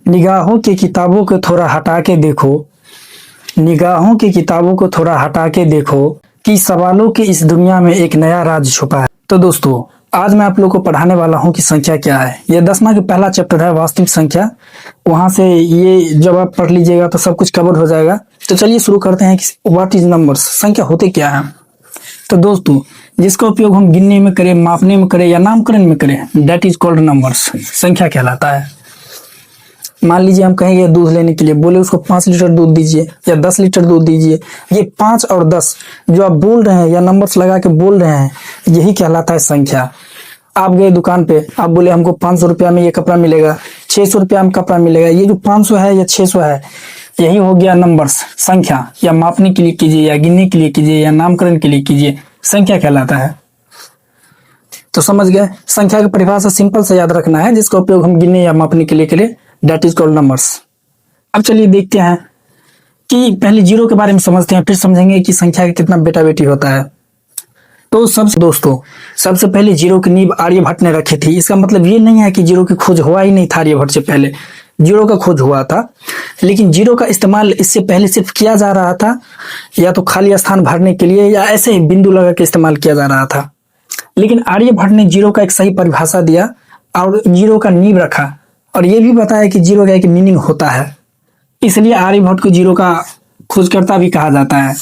निगाहों की किताबों को थोड़ा हटा के देखो, निगाहों की किताबों को थोड़ा हटा के देखो कि सवालों की इस दुनिया में एक नया राज छुपा है। तो दोस्तों, आज मैं आप लोग को पढ़ाने वाला हूँ कि संख्या क्या है। यह 10वां का पहला चैप्टर है, वास्तविक संख्या। वहां से ये जब आप पढ़ लीजिएगा तो सब कुछ कवर हो जाएगा। तो चलिए शुरू करते हैं कि व्हाट इज नंबर्स, संख्या होते क्या है। तो दोस्तों, जिसका उपयोग हम गिनने में करें, मापने में करें या नामकरण में करें, दैट इज कॉल्ड नंबर्स, संख्या कहलाता है। मान लीजिए हम कहेंगे दूध लेने के लिए, बोले उसको 5 लीटर दूध दीजिए या 10 लीटर दूध दीजिए। ये 5 और 10 जो आप बोल रहे हैं या नंबर्स लगा के बोल रहे हैं, यही कहलाता है संख्या। आप गए दुकान पे, आप बोले हमको 500 रुपया में ये कपड़ा मिलेगा, 600 रुपया में कपड़ा मिलेगा। ये जो 500 है या 600 है, यही हो गया नंबर्स, संख्या। या मापने के लिए कीजिए या गिनने के लिए कीजिए या नामकरण के लिए कीजिए, संख्या कहलाता है। तो समझ गए, संख्या की परिभाषा सिंपल से याद रखना है, जिसका उपयोग हम गिनने या मापने के लिए करें, दैट इज कॉल्ड नंबर्स। अब चलिए देखते हैं कि पहले जीरो के बारे में समझते हैं, फिर समझेंगे कि संख्या का कितना बेटा बेटी होता है। तो सबसे पहले जीरो की नींव आर्यभट्ट ने रखी थी। इसका मतलब ये नहीं है कि जीरो की खोज हुआ ही नहीं था आर्यभट्ट से पहले, जीरो का खोज हुआ था। लेकिन जीरो का इस्तेमाल इससे पहले सिर्फ किया जा रहा था या तो खाली स्थान भरने के लिए या ऐसे ही बिंदु लगा के इस्तेमाल किया जा रहा था। लेकिन आर्यभट्ट ने जीरो का एक सही परिभाषा दिया और जीरो का नींव रखा, और ये भी बताया कि जीरो का एक मीनिंग होता है। इसलिए आर्यभट्ट को जीरो का खोजकर्ता भी कहा जाता है।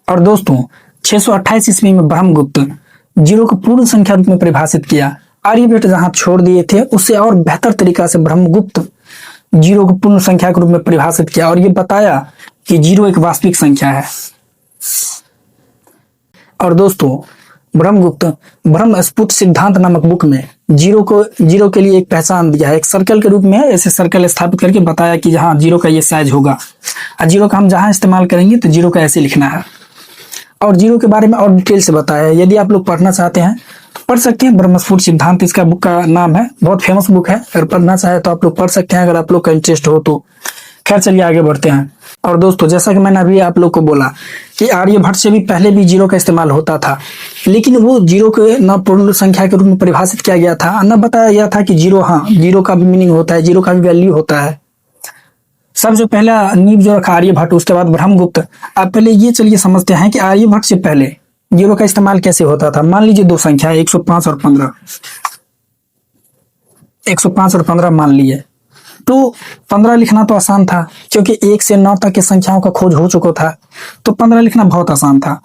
और दोस्तों, 628 ईस्वी में ब्रह्मगुप्त जीरो को पूर्ण संख्या रूप में परिभाषित किया। आर्यभट्ट जहां छोड़ दिए थे, उससे और बेहतर तरीका से ब्रह्मगुप्त जीरो को पूर्ण संख्या के रूप में परिभाषित किया और ये बताया कि जीरो एक वास्तविक संख्या है। और दोस्तों, ब्रह्मगुप्त ब्रह्मस्फुट सिद्धांत नामक बुक में जीरो के लिए एक पहचान दिया है। एक सर्कल के रूप में ऐसे सर्कल स्थापित करके बताया कि जहां जीरो का ये साइज होगा और जीरो का हम जहां इस्तेमाल करेंगे तो जीरो का ऐसे लिखना है। और जीरो के बारे में और डिटेल से बताया है। यदि आप लोग पढ़ना चाहते हैं तो पढ़ सकते हैं, ब्रह्मस्फुट सिद्धांत इसका बुक का नाम है। बहुत फेमस बुक है, अगर पढ़ना चाहे तो आप लोग पढ़ सकते हैं, अगर आप लोग का इंटरेस्ट हो तो। खैर चलिए आगे बढ़ते हैं। और दोस्तों, जैसा कि मैंने अभी आप लोग को बोला कि आर्यभट्ट से भी पहले भी जीरो का इस्तेमाल होता था, लेकिन वो जीरो को न पूर्ण संख्या के रूप में परिभाषित किया गया था, न बताया गया था कि जीरो का भी मीनिंग होता है, जीरो का भी वैल्यू होता है। सबसे पहला नींव जो रखा आर्यभट्ट, उसके बाद ब्रह्मगुप्त। अब पहले ये चलिए समझते हैं कि आर्यभट्ट से पहले जीरो का इस्तेमाल कैसे होता था। मान लीजिए दो संख्या है, 105 और 15। 105 और 15 मान लिए, तो 15 लिखना तो आसान था क्योंकि 1 से 9 तक की संख्याओं का खोज हो चुका था, तो 15 लिखना बहुत आसान था।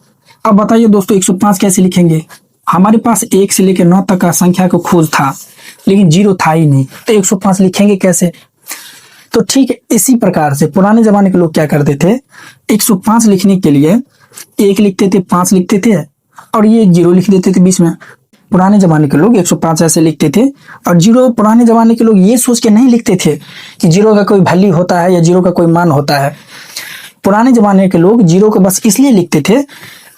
अब बताइए दोस्तों, 105 कैसे लिखेंगे। हमारे पास 1 से लेकर 9 तक का संख्या का खोज था, लेकिन जीरो था ही नहीं, तो 105 लिखेंगे कैसे। तो ठीक इसी प्रकार से पुराने जमाने के लोग क्या करते थे, 105 लिखने के लिए 1 लिखते थे, 5 लिखते थे और ये जीरो लिख देते थे बीच में। पुराने जमाने के लोग 105 ऐसे लिखते थे। और जीरो पुराने जमाने के लोग ये सोच के नहीं लिखते थे कि जीरो का कोई वैल्यू होता है या जीरो का कोई मान होता है। पुराने जमाने के लोग जीरो को बस इसलिए लिखते थे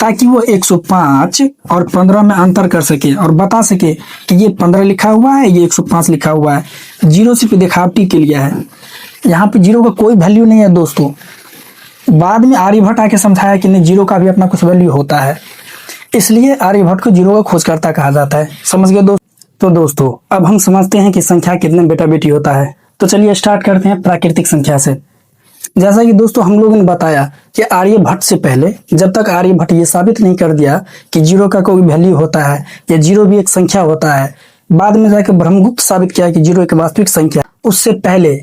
ताकि वो 105 और 15 में अंतर कर सके और बता सके कि ये 15 लिखा हुआ है, ये 105 लिखा हुआ है। जीरो सिर्फ दिखावटी के लिए है, यहाँ पे जीरो का कोई वैल्यू नहीं है दोस्तों। बाद में आर्यभट्ट आके समझाया कि नहीं, जीरो का भी अपना कुछ वैल्यू होता है, इसलिए आर्यभट्ट को जीरो का खोजकर्ता कहा जाता है। समझ गए दोस्त। तो दोस्तों, अब हम समझते हैं कि संख्या कितने बेटा बेटी होता है। तो चलिए स्टार्ट करते हैं प्राकृतिक संख्या से। जैसा कि दोस्तों हम लोगों ने बताया कि आर्यभट्ट से पहले, जब तक आर्यभट्ट ये साबित नहीं कर दिया कि जीरो का कोई वैल्यू होता है या जीरो भी एक संख्या होता है, बाद में जाकर ब्रह्मगुप्त साबित किया कि जीरो एक वास्तविक संख्या। उससे पहले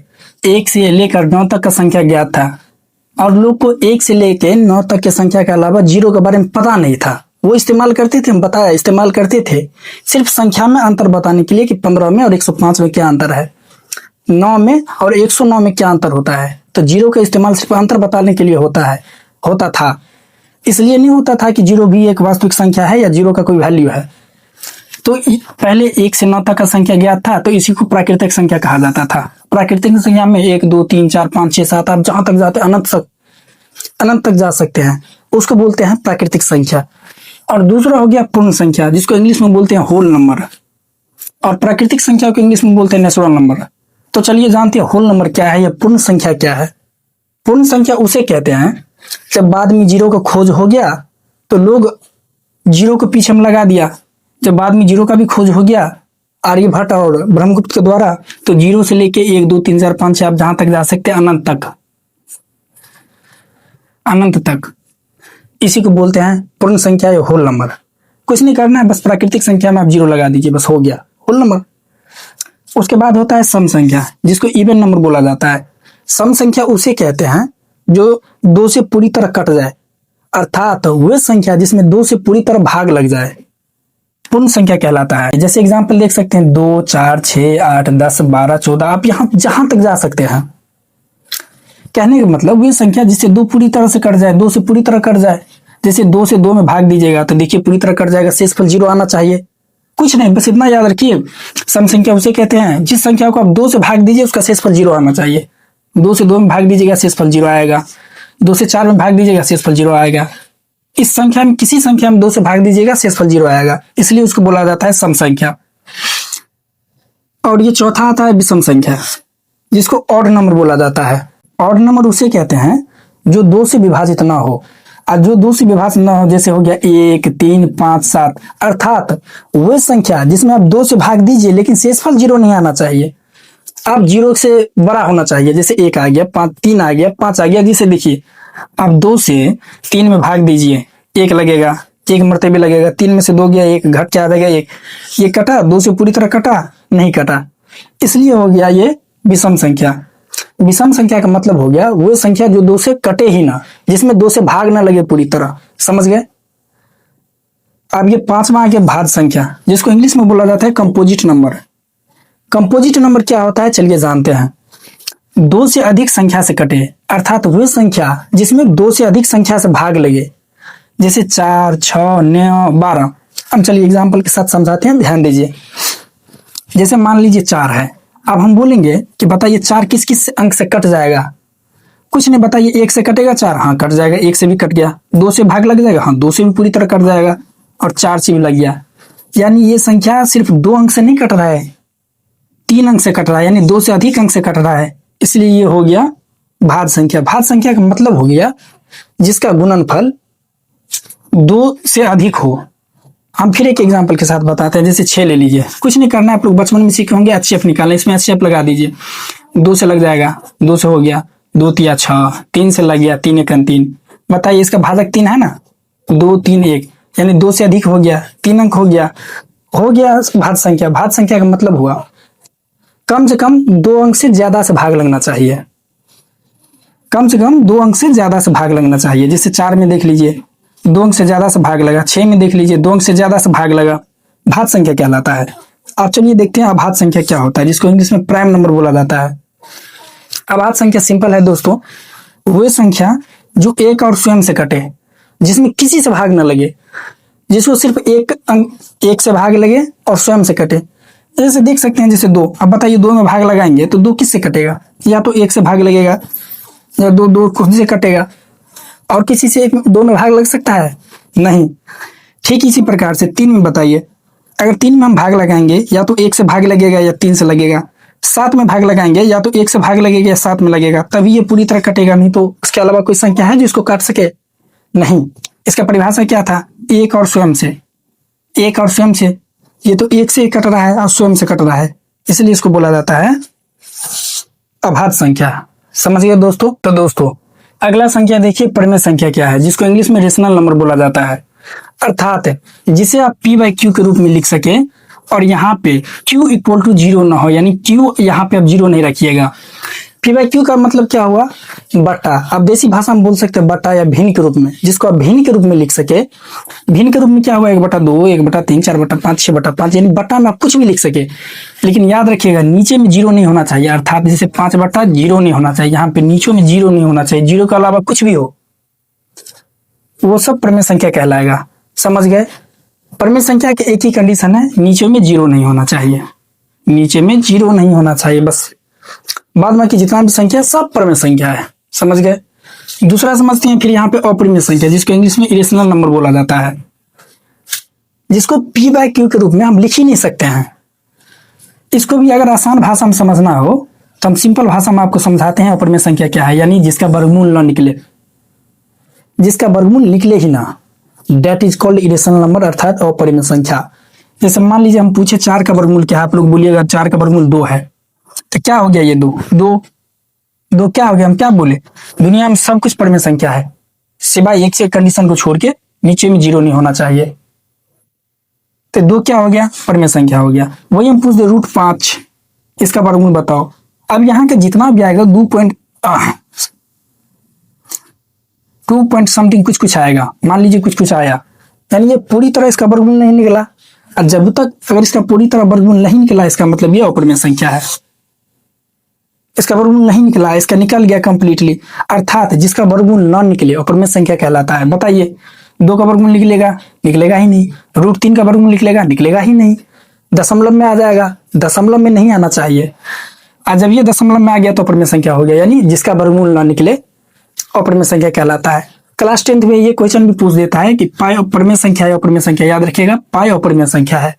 1 से लेकर 9 तक का संख्या ज्ञात था और लोग को 1 से लेकर 9 तक की संख्या के अलावा जीरो के बारे में पता नहीं था। वो इस्तेमाल करते थे, हम बताया इस्तेमाल करते थे सिर्फ संख्या में अंतर बताने के लिए कि 15 में और 105 में क्या अंतर है, 9 में और 109 में क्या अंतर होता है। तो जीरो का इस्तेमाल सिर्फ अंतर बताने के लिए होता था। इसलिए नहीं होता था कि जीरो भी एक वास्तविक संख्या है या जीरो का कोई वैल्यू है। तो पहले 1 से 9 तक का संख्या ज्ञात था, तो इसी को प्राकृतिक संख्या कहा जाता था। प्राकृतिक संख्या में 1 2 3 4 5 6 7 आप जहां तक जाते अनंत तक जा सकते हैं, उसको बोलते हैं प्राकृतिक संख्या। और दूसरा हो गया पूर्ण संख्या, जिसको इंग्लिश में बोलते हैं होल नंबर, और प्राकृतिक संख्या को इंग्लिश में बोलते हैं नेचुरल नंबर। तो चलिए जानते हैं होल नंबर क्या है या पूर्ण संख्या क्या है। पूर्ण संख्या उसे कहते हैं जब बाद में जीरो का खोज हो गया तो लोग जीरो को पीछे में लगा दिया, जब बाद में जीरो का भी खोज हो गया आर्यभट्ट और ब्रह्मगुप्त के द्वारा, तो 0 से लेके 1 2 3 4 5 6 आप जहां तक जा सकते हैं, अनंत तक, अनंत तक, इसी को बोलते हैं पूर्ण संख्या या होल नंबर। कुछ नहीं करना है, बस प्राकृतिक संख्या में आप 0 लगा दीजिए, बस हो गया होल नंबर। उसके बाद होता है सम संख्या, जिसको इवन नंबर बोला जाता है। सम संख्या उसे कहते हैं जो 2 से पूरी तरह कट जाए, अर्थात वह संख्या जिसमें 2 से पूरी तरह भाग लग जाए, पूर्ण संख्या कहलाता है। जैसे एग्जाम्पल देख सकते हैं 2 4 6 8 10 12 14, आप यहाँ जहां तक जा सकते हैं। कहने का मतलब वह संख्या जिससे 2 पूरी तरह से कट जाए, 2 से पूरी तरह कट जाए। जैसे 2 से 2 में भाग दीजिएगा तो देखिए पूरी तरह कट जाएगा, शेषफल 0 आना चाहिए। कुछ नहीं, बस इतना याद रखिए, सम संख्या उसे कहते हैं जिस संख्या को आप 2 से भाग दीजिए उसका शेषफल 0 आना चाहिए। 2 से 2 में भाग दीजिएगा, शेषफल 0 आएगा। 2 से 4 में भाग दीजिएगा, शेषफल 0 आएगा। इस संख्या में किसी संख्या में 2 से भाग दीजिएगा, शेषफल 0 आएगा, इसलिए उसको बोला जाता है सम संख्या। और ये चौथा आता है विषम संख्या, जिसको ऑड नंबर बोला जाता है। ऑड नंबर उसे कहते हैं जो 2 से विभाजित ना हो, और जो 2 से विभाजित ना हो जैसे हो गया 1 3 5 7, अर्थात वह संख्या जिसमें आप 2 से भाग दीजिए लेकिन शेषफल 0 नहीं आना चाहिए, आप 0 से बड़ा होना चाहिए। जैसे 1 आ गया, 5 3 आ गया, 5 आ गया। जिसे देखिए आप 2 से 3 में भाग दीजिए, 1 लगेगा, 1 मरतबे लगेगा। 3 में से 2 गया, 1 घट के आ जाएगा 1। ये कटा, 2 से पूरी तरह कटा नहीं कटा, इसलिए हो गया ये विषम संख्या। विषम संख्या का मतलब हो गया वो संख्या जो 2 से कटे ही ना, जिसमें 2 से भाग ना लगे पूरी तरह। समझ गए? अब ये 5वां आ गया भाज्य संख्या, जिसको इंग्लिश में बोला जाता है कंपोजिट नंबर। कंपोजिट नंबर क्या होता है, चलिए जानते हैं। 2 से अधिक संख्या से कटे, अर्थात वह संख्या जिसमें 2 से अधिक संख्या से भाग लगे, जैसे 4 6 9 12। अब चलिए एग्जाम्पल के साथ समझाते हैं, ध्यान दीजिए। जैसे मान लीजिए 4 है, अब हम बोलेंगे कि बताइए 4 किस किस अंक से कट जाएगा। कुछ नहीं, बताइए 1 से कटेगा 4, हाँ कट जाएगा, 1 से भी कट गया। 2 से भाग लग जाएगा, हाँ 2 से भी पूरी तरह कट जाएगा, और 4 से भी लग गया। यानी ये संख्या सिर्फ 2 अंक से नहीं कट रहा है, 3 अंक से कट रहा है, यानी 2 से अधिक अंक से कट रहा है, इसलिए ये हो गया भाज्य संख्या। भाज्य संख्या का मतलब हो गया जिसका गुणनफल 2 से अधिक हो। हम फिर एक एग्जांपल के साथ बताते हैं, जैसे 6 ले लीजिए। कुछ नहीं करना है, आप लोग बचपन में सीखे होंगे HCF निकालना, इसमें HCF लगा दीजिए। 2 से लग जाएगा, 2 से हो गया, 2 3 6, 3 से लग गया, 3 1 3। बताइए इसका भाजक 3 है ना, 2 3 1, यानी 2 से अधिक हो गया, 3 अंक हो गया भाज्य संख्या। भाज्य संख्या का मतलब हुआ कम से कम 2 अंक से ज्यादा से भाग लगना चाहिए, कम से कम 2 अंक से ज्यादा से भाग लगना चाहिए। जैसे 4 में देख लीजिए 2 अंक से ज्यादा से भाग लगा, 6 में देख लीजिए 2 अंक से ज्यादा से भाग लगा, भाज्य संख्या कहलाता है। अब चलिए देखते हैं अभाज्य संख्या क्या होता है, जिसको इंग्लिश में प्राइम नंबर बोला जाता है। अभाज्य संख्या सिंपल है दोस्तों, वह संख्या जो एक और स्वयं से कटे, जिसमें किसी से भाग न लगे, जिसको सिर्फ एक से भाग लगे और स्वयं से कटे। जैसे देख सकते हैं जैसे 2, अब बताइए 2 में भाग लगाएंगे तो 2 किससे कटेगा, या तो 1 से भाग लगेगा, या 2 खुद से कटेगा, और किसी से 2 में भाग लग सकता है नहीं। ठीक इसी प्रकार से 3 में बताइए, अगर 3 में हम भाग लगाएंगे या तो 1 से भाग लगेगा या 3 से लगेगा। 7 में भाग लगाएंगे या तो 1 से भाग लगेगा या 7 में लगेगा, तभी ये पूरी तरह कटेगा, नहीं तो उसके अलावा कोई संख्या है जो इसको काट सके नहीं। इसका परिभाषा क्या था, एक और स्वयं से, एक और स्वयं से। ये तो 1 से कट रहा है और स्वयं से कट रहा है, इसलिए इसको बोला जाता है अभाज्य संख्या। समझ गए दोस्तों? तो दोस्तों अगला संख्या देखिए परिमेय संख्या क्या है, जिसको इंग्लिश में रेशनल नंबर बोला जाता है। अर्थात जिसे आप P/Q के रूप में लिख सके और यहाँ पे Q इक्वल टू 0 ना हो, यानी Q यहाँ पे आप 0 नहीं रखिएगा। P/Q का मतलब क्या हुआ, बटा। अब देसी भाषा में बोल सकते हैं बटा या भिन्न के रूप में, जिसको आप भिन्न के रूप में लिख सके। भिन्न के रूप में क्या हुआ, 1/2, 1/3, 4/5, 6/5, यानी बटा में आप कुछ भी लिख सके। लेकिन याद रखिएगा नीचे में 0 नहीं होना चाहिए, अर्थात जैसे 5/0 नहीं होना चाहिए, यहाँ पे नीचे में 0 नहीं होना चाहिए। 0 के अलावा कुछ भी हो वो सब परिमेय संख्या कहलाएगा। समझ गए? परिमेय संख्या के एक ही कंडीशन है, नीचे में 0 नहीं होना चाहिए, नीचे में 0 नहीं होना चाहिए, बस। बाद में की जितना भी संख्या सब परिमेय संख्या है। समझ गए? दूसरा समझते हैं फिर यहाँ पे अपरिमेय संख्या, जिसको इंग्लिश में इरेशनल नंबर बोला जाता है, जिसको P/Q के रूप में हम लिख ही नहीं सकते हैं। इसको भी अगर आसान भाषा में समझना हो तो हम सिंपल भाषा में आपको समझाते हैं अपरिमेय संख्या क्या है, यानी जिसका वर्गमूल ना निकले, जिसका वर्गमूल निकले ही ना, that is called irrational number, अर्थात अपरिमेय संख्या। जैसे मान लीजिए हम पूछे 4 का वर्गमूल क्या है, आप लोग बोलिएगा 4 का वर्गमूल 2 है, तो क्या हो गया ये 2 2 2 क्या हो गया, हम क्या बोले, दुनिया में सब कुछ परमेय संख्या है सिवाय एक से कंडीशन को छोड़ के, नीचे में 0 नहीं होना चाहिए। तो 2 क्या हो गया, परमेय संख्या हो गया। वही हम पूछ दे √5 इसका वर्गमूल बताओ। अब यहाँ का जितना भी आएगा 2 पॉइंट समथिंग कुछ कुछ आएगा, मान लीजिए कुछ कुछ आया, यानी ये पूरी तरह इसका वर्गमूल नहीं निकला। और जब तक अगर इसका पूरी तरह वर्गमूल नहीं निकला, इसका मतलब ये अपरमेय संख्या है। इसका वर्गमूल नहीं निकला, इसका निकल गया कंप्लीटली, अर्थात जिसका वर्गमूल न निकले अपरमेय संख्या कहलाता है। बताइए 2 का वर्गमूल निकलेगा, निकलेगा ही नहीं। √3 का वर्गमूल निकलेगा, निकलेगा ही नहीं। दशमलव में आ जाएगा, दशमलव में नहीं आना चाहिए। और जब ये दशमलव में आ गया तो अपरमेय संख्या हो गया, यानी जिसका वर्गमूल न निकले अपरमेय संख्या कहलाता है। क्लास 10th में ये क्वेश्चन भी पूछ देता है कि पाई अपरमेय संख्या है, अपरमेय संख्या, याद रखिएगा पाई अपरमेय संख्या है,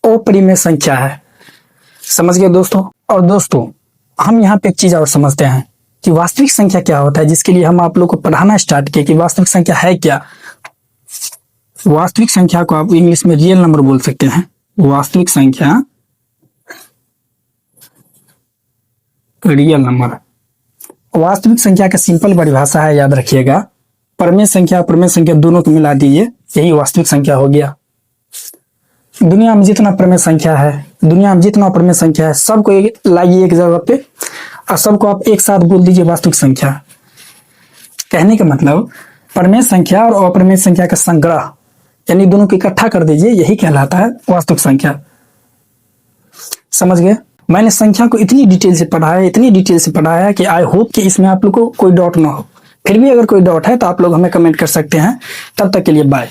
अपरिमेय संख्या है। समझ गए दोस्तों। और दोस्तों हम यहाँ पे एक चीज और समझते हैं कि वास्तविक संख्या क्या होता है, जिसके लिए हम आप लोग को पढ़ाना स्टार्ट किए कि वास्तविक संख्या है क्या। वास्तविक संख्या को आप इंग्लिश में रियल नंबर बोल सकते हैं। वास्तविक संख्या रियल नंबर, वास्तविक संख्या का सिंपल परिभाषा है, याद रखिएगा परमेय संख्या अपरमेय संख्या दोनों को मिला दीजिए, यही वास्तविक संख्या हो गया। दुनिया में जितना परमेय संख्या है, दुनिया में जितना अपरमेय संख्या है, सबको लाइए एक जगह पे और सबको आप एक साथ बोल दीजिए वास्तविक संख्या। कहने का मतलब परमेय संख्या और अपरमेय संख्या का संग्रह, यानी दोनों को इकट्ठा कर दीजिए, यही कहलाता है वास्तविक संख्या। समझ गए। मैंने संख्या को इतनी डिटेल से पढ़ाया, इतनी डिटेल से पढ़ाया कि आई होप कि इसमें आप लोग को कोई डाउट ना हो। फिर भी अगर कोई डाउट है तो आप लोग हमें कमेंट कर सकते हैं। तब तक के लिए बाय।